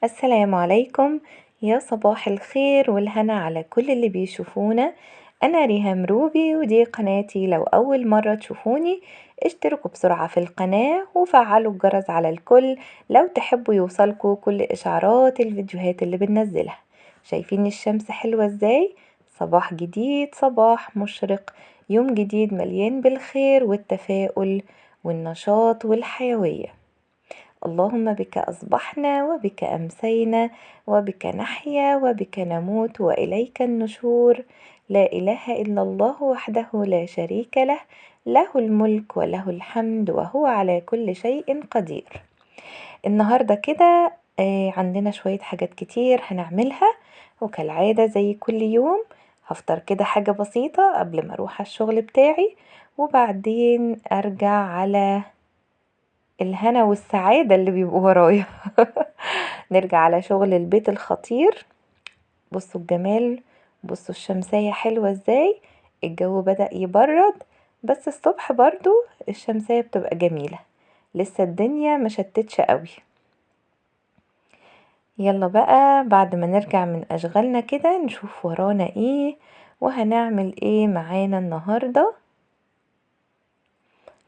السلام عليكم. يا صباح الخير والهنا على كل اللي بيشوفونا. أنا ريهام روبي ودي قناتي. لو أول مرة تشوفوني اشتركوا بسرعة في القناة وفعلوا الجرس على الكل لو تحبوا يوصلكوا كل إشعارات الفيديوهات اللي بننزلها. شايفين الشمس حلوة ازاي؟ صباح جديد، صباح مشرق، يوم جديد مليان بالخير والتفاؤل والنشاط والحيوية. اللهم بك أصبحنا وبك أمسينا وبك نحيا وبك نموت وإليك النشور. لا إله إلا الله وحده لا شريك له، له الملك وله الحمد وهو على كل شيء قدير. النهاردة كده عندنا شوية حاجات كتير هنعملها، وكالعادة زي كل يوم هفطر كده حاجة بسيطة قبل ما اروح الشغل بتاعي، وبعدين ارجع على الهنا والسعادة اللي بيبقوا ورايا. نرجع على شغل البيت الخطير. بصوا الجمال، بصوا الشمسية حلوة ازاي. الجو بدأ يبرد، بس الصبح برضو الشمسية بتبقى جميلة، لسه الدنيا مشتتش قوي. يلا بقى بعد ما نرجع من أشغالنا كده نشوف ورانا ايه وهنعمل ايه معانا النهاردة.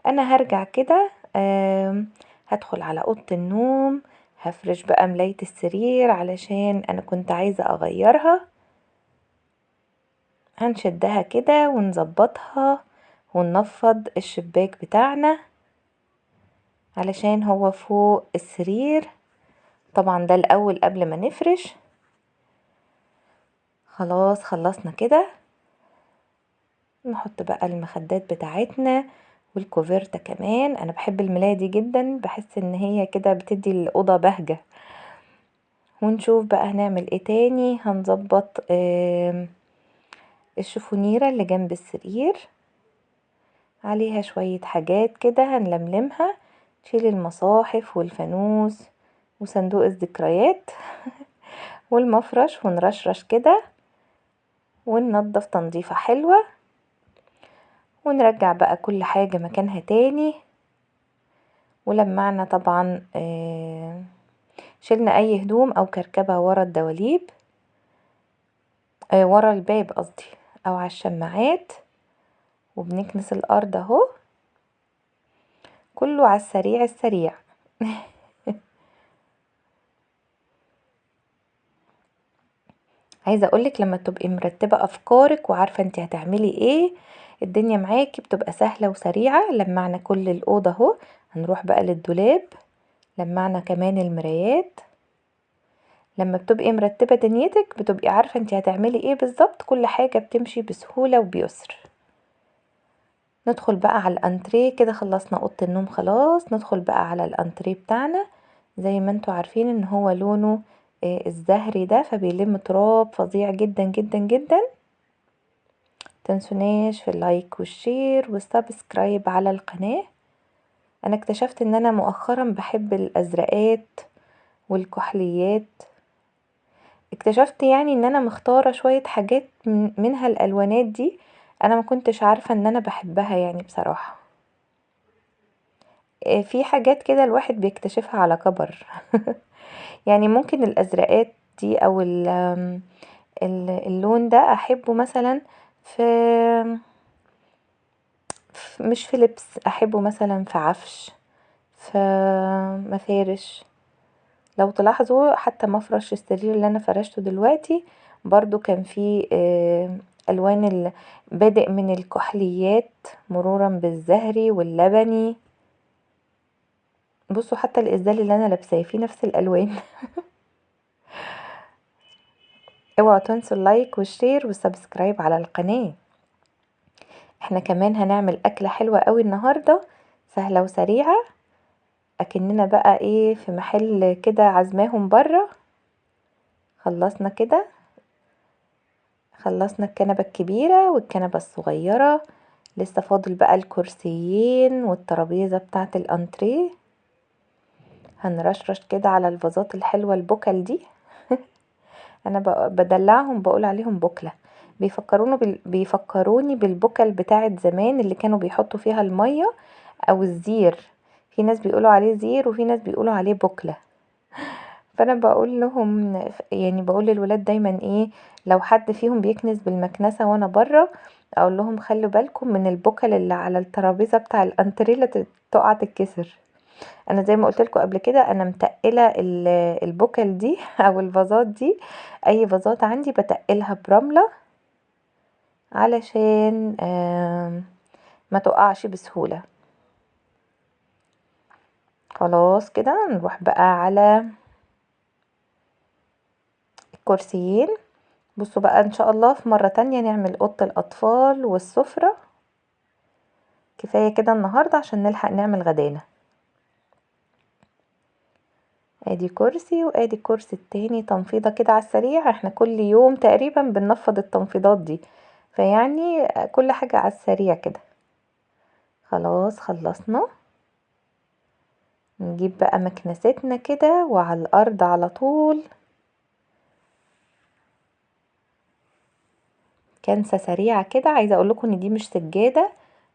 انا هرجع كده هدخل على اوضة النوم، هفرش بقى ملاية السرير علشان انا كنت عايزة اغيرها. هنشدها كده ونظبطها وننفض الشباك بتاعنا علشان هو فوق السرير. طبعا ده الاول قبل ما نفرش. خلاص خلصنا كده، نحط بقى المخدات بتاعتنا والكوفرتة كمان. انا بحب الملاية دي جدا، بحس ان هي كده بتدي الاوضة بهجة. ونشوف بقى هنعمل ايه تاني. هنظبط الشفونيرة اللي جنب السرير، عليها شوية حاجات كده هنلملمها، تشيل المصاحف والفانوس وصندوق الذكريات والمفرش، ونرشرش كده وننضف تنظيفة حلوة، ونرجع بقى كل حاجة مكانها تاني. ولمعنا طبعا شلنا اي هدوم او كركبة ورا الدواليب، ورا الباب قصدي، او على الشماعات. وبنكنس الارض اهو، كله على السريع السريع. عايزه اقولك لما تبقي مرتبه افكارك وعارفه انت هتعملي ايه، الدنيا معاكي بتبقى سهله وسريعه. لمعنا كل الاوضه اهو، هنروح بقى للدولاب. لمعنا كمان المرايات. لما بتبقي مرتبه دنيتك بتبقي عارفه انت هتعملي ايه بالظبط، كل حاجه بتمشي بسهوله وبيسر. ندخل بقى على الانتريه كده، خلصنا اوضه النوم خلاص. ندخل بقى على الانتريه بتاعنا. زي ما انتوا عارفين ان هو لونه الزهري ده، فبيلم تراب فظيع جدا جدا جدا. تنسوناش في اللايك والشير والسبسكرايب على القناة. انا اكتشفت ان انا مؤخرا بحب الازرقات والكحليات. اكتشفت يعني ان انا مختارة شوية حاجات منها الالوانات دي، انا ما كنتش عارفة ان انا بحبها يعني بصراحة. في حاجات كده الواحد بيكتشفها على كبر. يعني ممكن الازرقات دي او اللون ده احبه مثلا في مش في لبس، احبه مثلا في عفش، في مفارش. لو تلاحظوا حتى مفرش السرير اللي انا فرشته دلوقتي برضو كان فيه الوان بادئ من الكحليات مرورا بالزهري واللبني. بصوا حتى الازاز اللي انا لابساه فيه نفس الالوان. اوعوا تنسوا اللايك والشير والسبسكرايب على القناة. احنا كمان هنعمل اكلة حلوة قوي النهاردة، سهلة وسريعة، اكننا بقى ايه في محل كده عزماهم برا. خلصنا كده، خلصنا الكنبة الكبيرة والكنبة الصغيرة، لسه فاضل بقى الكرسيين والترابيزة بتاعة الانتريه. هنرشرش كده على الفازات الحلوة البوكل دي. انا بدلعهم بقول عليهم بوكلة، بيفكروني بالبوكل بتاعة زمان اللي كانوا بيحطوا فيها المية، او الزير. في ناس بيقولوا عليه زير وفي ناس بيقولوا عليه بوكلة. فانا بقول لهم، يعني بقول للولاد دايما ايه، لو حد فيهم بيكنس بالمكنسه وانا بره اقول لهم خلوا بالكم من البكل اللي على الترابيزه بتاع الانتريه لا تقع تتكسر. انا زي ما قلت لكم قبل كده انا متقله البكل دي او الفازات دي، اي فازات عندي بتقلها برمله علشان ما تقعش بسهوله. خلاص كده نروح بقى على الكرسيين. بصوا بقى ان شاء الله في مرة تانية نعمل اوضة الاطفال والسفرة. كفاية كده النهاردة عشان نلحق نعمل غدانا. ادي كرسي وادي الكرسي التاني، تنفيضة كده على السريع، احنا كل يوم تقريبا بننفض التنفيضات دي، فيعني كل حاجة على السريع كده. خلاص خلصنا. نجيب بقى مكنستنا كده وعلى الارض على طول. كنسة سريعة كده. عايزة اقول لكم ان دي مش سجادة،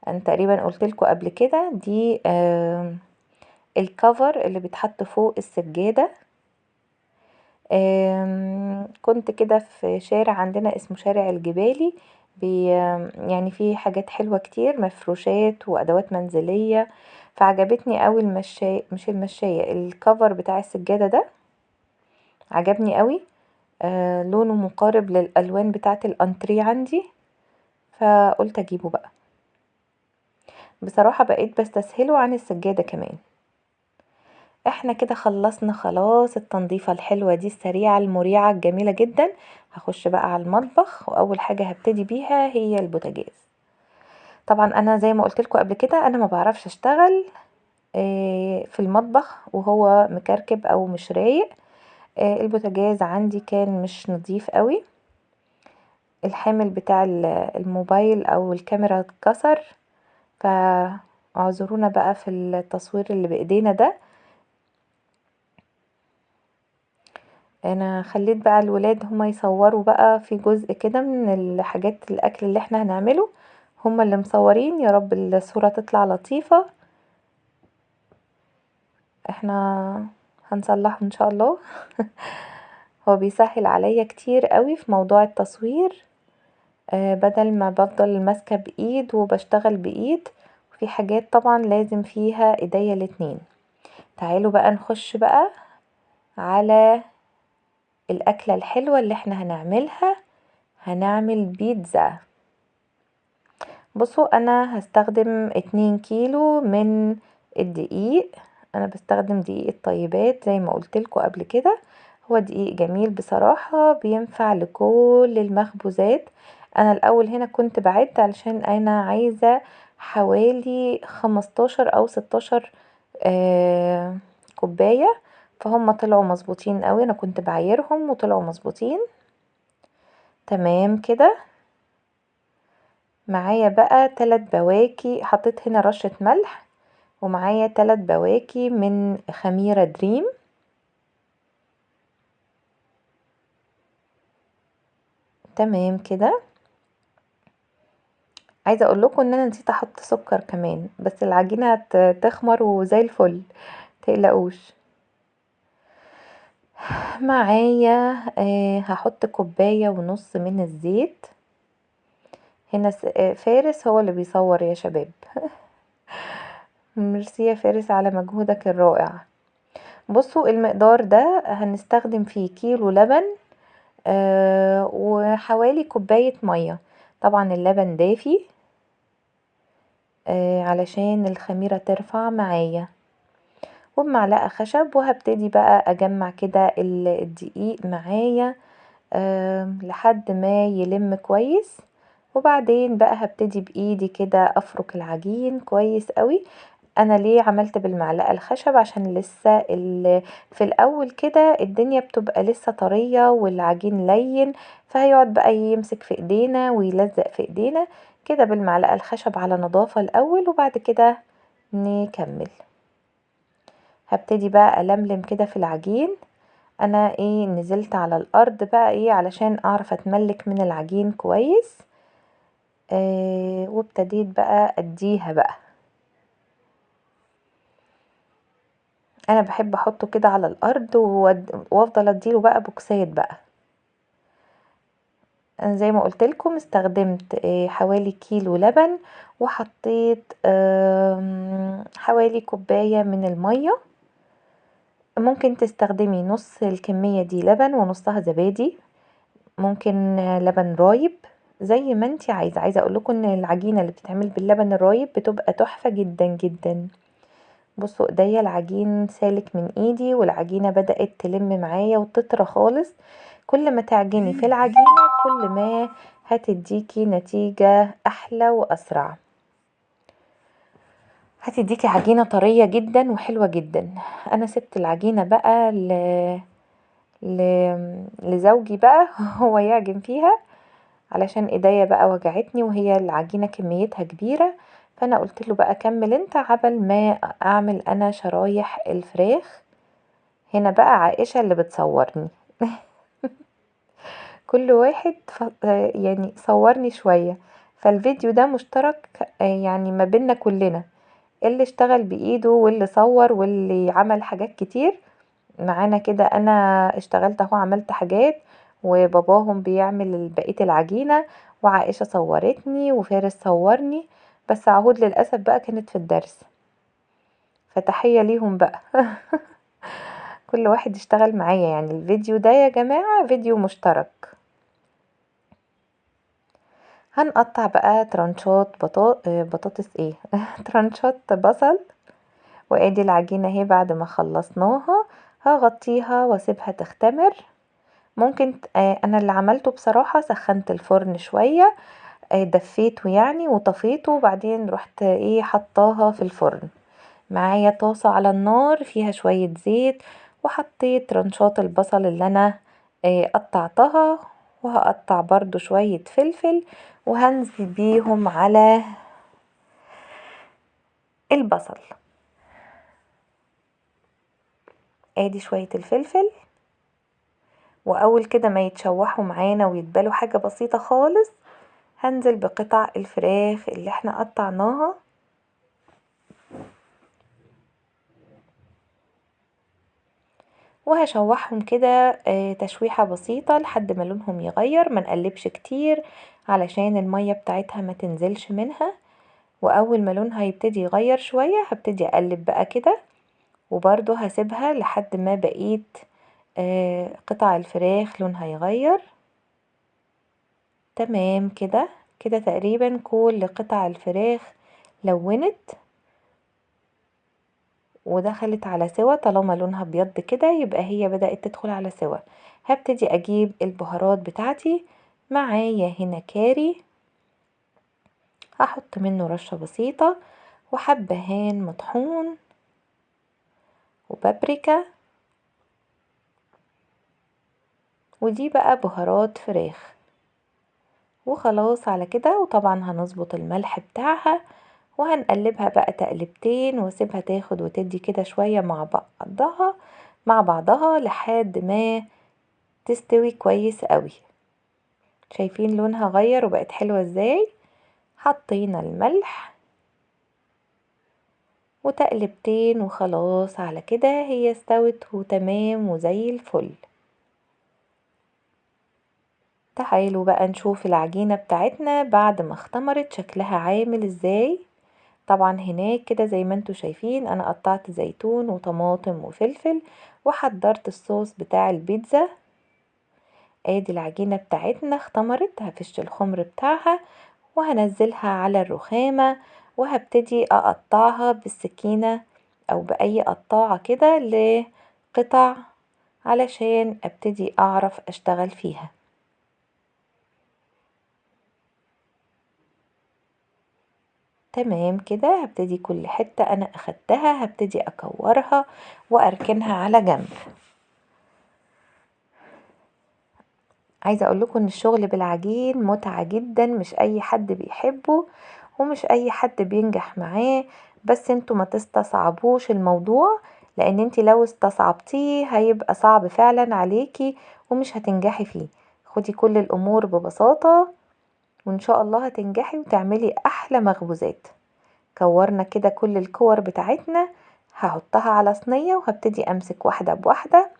انا تقريبا قلت لكم قبل كده دي الكفر اللي بيتحط فوق السجادة. كنت كده في شارع عندنا اسمه شارع الجبالي، يعني فيه حاجات حلوة كتير، مفروشات وادوات منزلية، فعجبتني قوي المشاية، مش المشاية، الكفر بتاع السجادة ده عجبني قوي. لونه مقارب للالوان بتاعه الانتريه عندي، فقلت اجيبه بقى. بصراحة بقيت بستسهله عن السجادة كمان. احنا كده خلصنا خلاص التنظيفة الحلوة دي السريعة المريعة الجميلة جدا. هخش بقى على المطبخ، واول حاجة هبتدي بيها هي البوتاجاز. طبعا انا زي ما قلت لكم قبل كده انا ما بعرفش اشتغل في المطبخ وهو مكركب او مش رايق. البوتاجاز عندي كان مش نظيف قوي، الحامل بتاع الموبايل او الكاميرا اتكسر، فاعذرونا بقى في التصوير اللي بايدينا ده. انا خليت بقى الولاد هما يصوروا بقى في جزء كده من الحاجات الاكل اللي احنا هنعمله، هما اللي مصورين، يا رب الصورة تطلع لطيفة. احنا هنصلحه ان شاء الله. هو بيسهل عليا كتير قوي في موضوع التصوير، بدل ما بفضل ماسكة بايد وبشتغل بايد، وفي حاجات طبعا لازم فيها ايديا الاتنين. تعالوا بقى نخش بقى على الأكلة الحلوة اللي احنا هنعملها. هنعمل بيتزا. بصوا انا هستخدم 2 كيلو من الدقيق. انا بستخدم دقيق الطيبات زي ما قلتلكوا قبل كده، هو دقيق جميل بصراحة، بينفع لكل المخبوزات. انا الاول هنا كنت بعد علشان انا عايزة حوالي 15 او 16 كوباية، فهم طلعوا مظبوطين قوي، انا كنت بعايرهم وطلعوا مظبوطين تمام كده. معايا بقى 3 بواكي، حطيت هنا رشة ملح، ومعايا 3 بواكي من خميرة دريم. تمام كده. عايزة اقول لكم ان انا نسيت احط سكر كمان، بس العجينة تخمر وزي الفل، متقلقوش. معايا هحط 1.5 كوباية من الزيت. هنا فارس هو اللي بيصور يا شباب. ميرسي يا فارس على مجهودك الرائع. بصوا المقدار ده هنستخدم فيه كيلو لبن وحوالي كوباية مية، طبعا اللبن دافي علشان الخميرة ترفع معايا، وبمعلقة خشب، وهبتدي بقى اجمع كده الدقيق معايا لحد ما يلم كويس، وبعدين بقى هبتدي بايدي كده افرك العجين كويس قوي. انا ليه عملت بالمعلقة الخشب؟ عشان لسه في الاول كده الدنيا بتبقى لسه طرية والعجين لين، فهيقعد بقى يمسك في ايدينا ويلزق في ايدينا كده. بالمعلقة الخشب على نظافة الاول، وبعد كده نكمل. هبتدي بقى ألملم كده في العجين. انا نزلت على الارض بقى علشان اعرف اتملك من العجين كويس. وابتديت بقى اديها بقى. انا بحب احطه كده على الارض وافضل اديله بقى بوكسات بقى. انا زي ما قلت لكم استخدمت حوالي كيلو لبن، وحطيت حوالي كوباية من المية. ممكن تستخدمي نص الكمية دي لبن ونصها زبادي، ممكن لبن رايب زي ما انتي عايزة اقول لكم ان العجينة اللي بتتعمل باللبن الرايب بتبقى تحفة جدا جدا. بصوا ايديا العجين سالك من ايدي، والعجينة بدأت تلم معايا وتطرى خالص. كل ما تعجني في العجينة كل ما هتديكي نتيجة احلى واسرع، هتديكي عجينة طرية جدا وحلوة جدا. انا سبت العجينة بقى ل... لزوجي بقى هو يعجن فيها، علشان ايديا بقى وجعتني وهي العجينة كميتها كبيرة. فانا قلت له بقى كمل انت عبل ما اعمل انا شرايح الفراخ. هنا بقى عائشة اللي بتصورني كل واحد يعني صورني شوية، فالفيديو ده مشترك يعني ما بيننا كلنا، اللي اشتغل بايده واللي صور واللي عمل حاجات كتير معانا كده. انا اشتغلت اهو عملت حاجات، وباباهم بيعمل بقية العجينة، وعائشة صورتني وفارس صورني. بس عهود للأسف بقى كانت في الدرس، فتحية ليهم بقى كل واحد اشتغل معايا، يعني الفيديو ده يا جماعة فيديو مشترك. هنقطع بقى ترانشات بطاطس ايه ترانشات بصل. وادي العجينة اهي بعد ما خلصناها هغطيها واسيبها تختمر. ممكن انا اللي عملته بصراحة سخنت الفرن شوية، دفيته يعني وطفيته، وبعدين رحت حطاها في الفرن. معايا طاسة على النار فيها شوية زيت، وحطيت رنشات البصل اللي انا قطعتها، وهقطع برضو شوية فلفل وهنزل بيهم على البصل. ادي شوية الفلفل، واول كده ما يتشوحوا معانا ويتبالوا حاجة بسيطة خالص هنزل بقطع الفراخ اللي احنا قطعناها، وهشوحهم كده تشويحة بسيطة لحد ما لونهم يغير. ما نقلبش كتير علشان المية بتاعتها ما تنزلش منها. واول ما لونها يبتدي يغير شوية هبتدي اقلب بقى كده، وبرضو هسيبها لحد ما بقيت قطع الفراخ لونها يغير. تمام كده، كده تقريبا كل قطع الفراخ لونت ودخلت على سوا. طالما لونها ابيض كده يبقى هي بدأت تدخل على سوا. هبتدي اجيب البهارات بتاعتي. معايا هنا كاري، هحط منه رشة بسيطة، وحبهان مطحون، وبابريكا، ودي بقى بهارات فراخ. وخلاص على كده، وطبعا هنظبط الملح بتاعها وهنقلبها بقى تقلبتين واسيبها تاخد وتدي كده شوية مع بعضها لحد ما تستوي كويس قوي. شايفين لونها غير وبقت حلوة ازاي؟ حطينا الملح وتقلبتين وخلاص على كده هي استوت وتمام وزي الفل. تعالوا بقى نشوف العجينة بتاعتنا بعد ما اختمرت شكلها عامل ازاي. طبعا هناك كده زي ما انتوا شايفين انا قطعت زيتون وطماطم وفلفل وحضرت الصوص بتاع البيتزا. ادي العجينة بتاعتنا اختمرت، هفش الخمر بتاعها وهنزلها على الرخامة، وهبتدي اقطعها بالسكينة او باي قطاعة كده لقطع علشان ابتدي اعرف اشتغل فيها. تمام كده، هبتدي كل حتة انا اخدتها هبتدي اكورها واركنها على جنب. عايزة اقول لكم ان الشغل بالعجين متعة جدا، مش اي حد بيحبه ومش اي حد بينجح معاه. بس انتوا ما تستصعبوش الموضوع، لان انتي لو استصعبتيه هيبقى صعب فعلا عليكي ومش هتنجحي فيه. خدي كل الامور ببساطة وان شاء الله هتنجحي وتعملي احلى مخبوزات. كورنا كده كل الكور بتاعتنا هحطها على صينية وهبتدي امسك واحدة بواحدة،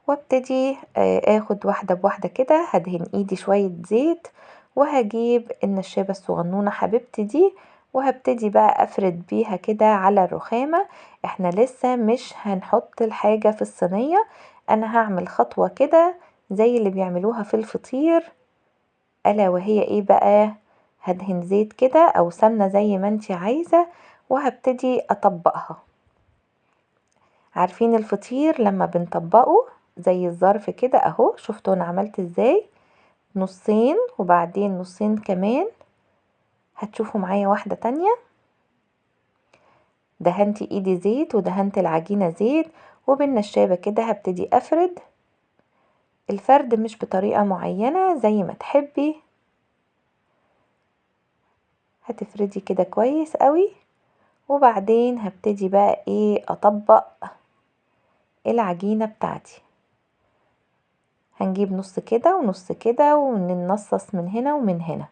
وابتدي اخد واحدة بواحدة كده. هدهن ايدي شوية زيت، وهجيب النشابة الصغنونة حبيبتي دي، وهبتدي بقى افرد بيها كده على الرخامة. احنا لسه مش هنحط الحاجة في الصينية، انا هعمل خطوة كده زي اللي بيعملوها في الفطير، الا وهي ايه بقى؟ هدهن زيت كده او سمنة زي ما انتي عايزة، وهبتدي اطبقها. عارفين الفطير لما بنطبقه زي الظرف كده اهو؟ شفتوا انا عملت ازاي؟ نصين وبعدين نصين كمان. هتشوفوا معايا واحدة تانية. دهنت ايدي زيت ودهنت العجينة زيت، وبالنشابة كده هبتدي افرد. الفرد مش بطريقة معينة، زي ما تحبي. هتفردي كده كويس قوي، وبعدين هبتدي بقى ايه؟ اطبق العجينة بتاعتي. هنجيب نص كده ونص كده وننصص من هنا ومن هنا.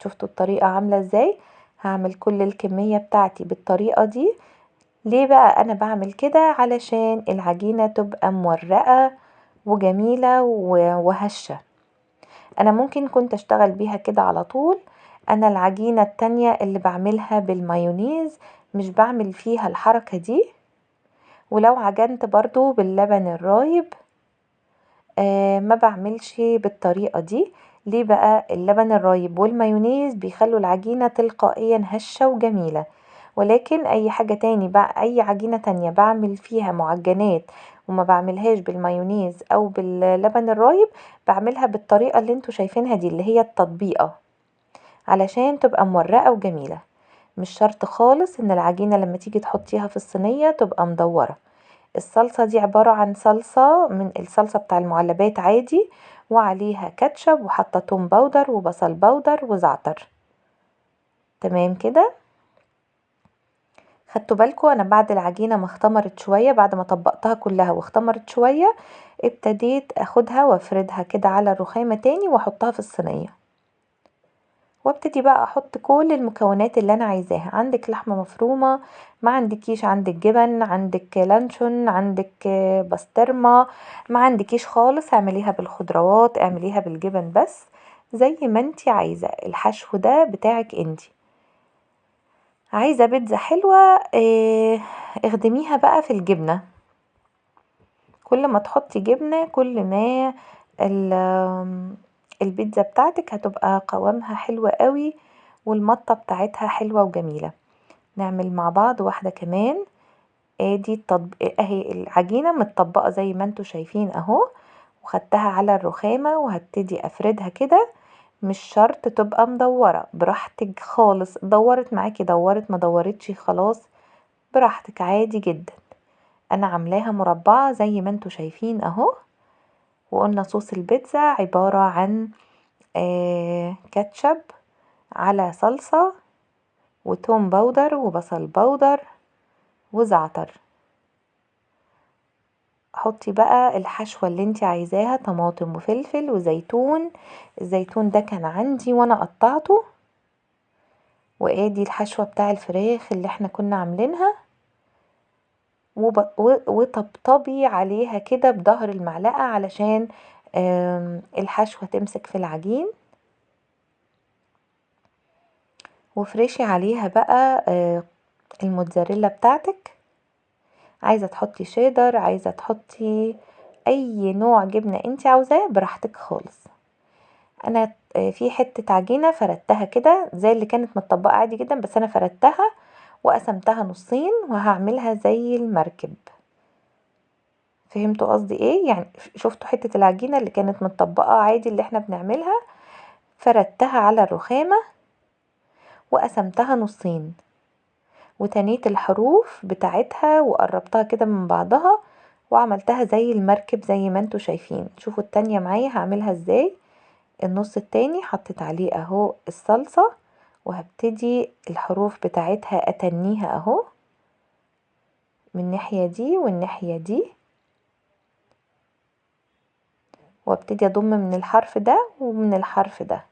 شفتوا الطريقة عاملة ازاي؟ هعمل كل الكمية بتاعتي بالطريقة دي. ليه بقى انا بعمل كده؟ علشان العجينة تبقى مورقة وجميلة وهشة. انا ممكن كنت اشتغل بيها كده على طول. انا العجينة التانية اللي بعملها بالمايونيز مش بعمل فيها الحركة دي. ولو عجنت برضو باللبن الرايب ما بعملش بالطريقة دي. ليه بقى؟ اللبن الرايب والمايونيز بيخلوا العجينة تلقائيا هشة وجميلة. ولكن اي حاجة تاني بقى، اي عجينة تانية بعمل فيها معجنات وما بعملهاش بالمايونيز او باللبن الرايب، بعملها بالطريقة اللي انتوا شايفينها دي، اللي هي التطبيقة، علشان تبقى مورقة وجميلة. مش شرط خالص ان العجينة لما تيجي تحطيها في الصينية تبقى مدورة. الصلصة دي عبارة عن صلصة من الصلصة بتاع المعلبات عادي، وعليها كاتشب وحاطة توم باودر وبصل باودر وزعتر. تمام كده. خدتوا بالكوا انا بعد العجينة ما اختمرت شوية، بعد ما طبقتها كلها واختمرت شوية، ابتديت اخدها وافردها كده على الرخامة تاني واحطها في الصينية، وابتدي بقى احط كل المكونات اللي انا عايزاها. عندك لحمة مفرومة، ما عندكيش عندك جبن، عندك لانشون، عندك بسطرمة، ما عندكيش خالص اعمليها بالخضروات، اعمليها بالجبن، بس زي ما انتي عايزة. الحشو ده بتاعك انتي. عايزة بيتزا حلوة اخدميها بقى في الجبنة. كل ما تحطي جبنة كل ما البيتزا بتاعتك هتبقى قوامها حلوة قوي، والمطة بتاعتها حلوة وجميلة. نعمل مع بعض واحدة كمان. ادي اهي العجينة متطبقة زي ما انتوا شايفين اهو، وخدتها على الرخامة وهبتدي افردها كده. مش شرط تبقى مدورة، براحتك خالص. دورت معاكي دورت، ما دورتش خلاص براحتك عادي جدا. انا عاملاها مربعة زي ما انتوا شايفين اهو. وقلنا صوص البيتزا عبارة عن كاتشب على صلصة وتوم باودر وبصل باودر وزعتر. حطي بقى الحشوة اللي انت عايزاها، طماطم وفلفل وزيتون. الزيتون ده كان عندي وانا قطعته. وادي الحشوة بتاع الفراخ اللي احنا كنا عاملينها، وطبطبي عليها كده بظهر المعلقة علشان الحشوة تمسك في العجين. وفرشي عليها بقى الموتزاريلا بتاعتك. عايزة تحطي شيدر، عايزة تحطي اي نوع جبنة انت عاوزاه براحتك خالص. انا في حتة عجينة فردتها كده زي اللي كانت متطبقة عادي جدا، بس انا فردتها وقسمتها نصين وهعملها زي المركب. فهمتوا قصدي ايه؟ يعني شفتوا حتة العجينة اللي كانت متطبقة عادي اللي احنا بنعملها، فردتها على الرخامة وقسمتها نصين، وتنيت الحروف بتاعتها وقربتها كده من بعضها وعملتها زي المركب زي ما انتوا شايفين. شوفوا التانية معايا هعملها ازاي. النص التاني حطيت عليه اهو الصلصة، وهبتدي الحروف بتاعتها اتنيها اهو من الناحية دي والناحية دي، وابتدي اضم من الحرف ده ومن الحرف ده.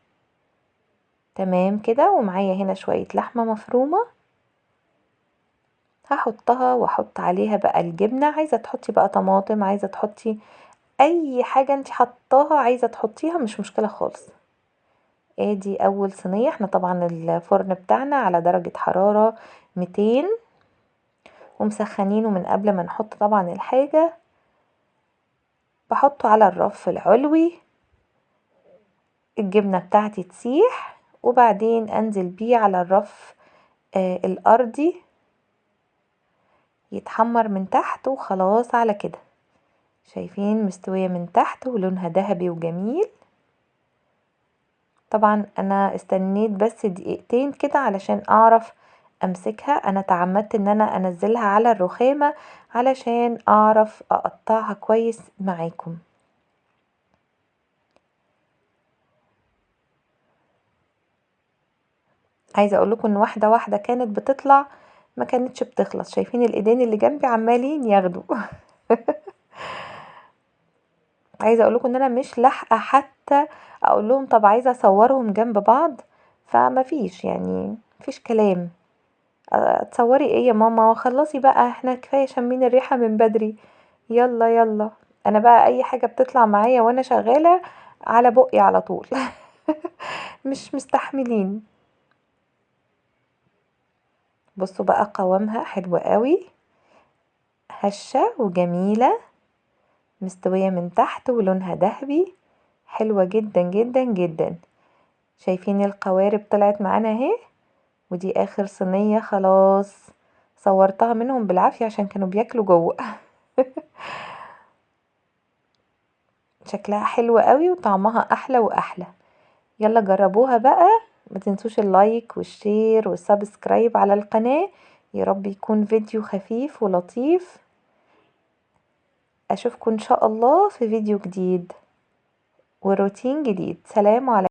تمام كده. ومعايا هنا شوية لحمة مفرومة هحطها واحط عليها بقى الجبنة، عايزة تحطي بقى طماطم، عايزة تحطي اي حاجة انت حطاها عايزة تحطيها مش مشكلة خالص. ادي اول صينية. احنا طبعا الفرن بتاعنا على درجة حرارة 200 ومسخنينه من قبل ما نحط طبعا الحاجة. بحطه على الرف العلوي، الجبنة بتاعتي تسيح وبعدين انزل بيه على الرف الارضي يتحمر من تحت وخلاص على كده. شايفين مستوية من تحت ولونها ذهبي وجميل. طبعا انا استنيت بس دقيقتين كده علشان اعرف امسكها. انا تعمدت ان انا انزلها على الرخامة علشان اعرف اقطعها كويس معاكم. عايزة اقول لكم ان واحدة واحدة كانت بتطلع، ما كانتش بتخلص. شايفين الايدين اللي جنبي عمالين ياخدوا عايزة اقول لكم ان انا مش لاحقة حتى اقول لهم طب عايزة اصورهم جنب بعض، فما فيش يعني مفيش كلام. تصوري ايه يا ماما، خلصي بقى، احنا كفاية شمين الريحة من بدري، يلا يلا. انا بقى اي حاجة بتطلع معايا وانا شغالة على بقي على طول مش مستحملين. بصوا بقى قوامها حلو قوي، هشة وجميلة، مستوية من تحت ولونها ذهبي، حلوة جدا جدا جدا. شايفين القوارب طلعت معانا اهي. ودي اخر صينية خلاص، صورتها منهم بالعافية عشان كانوا بياكلوا جوه شكلها حلو قوي وطعمها احلى واحلى. يلا جربوها بقى. ما تنسوش اللايك والشير والسبسكرايب على القناة. يا رب يكون فيديو خفيف ولطيف. اشوفكم ان شاء الله في فيديو جديد وروتين جديد. سلام عليكم.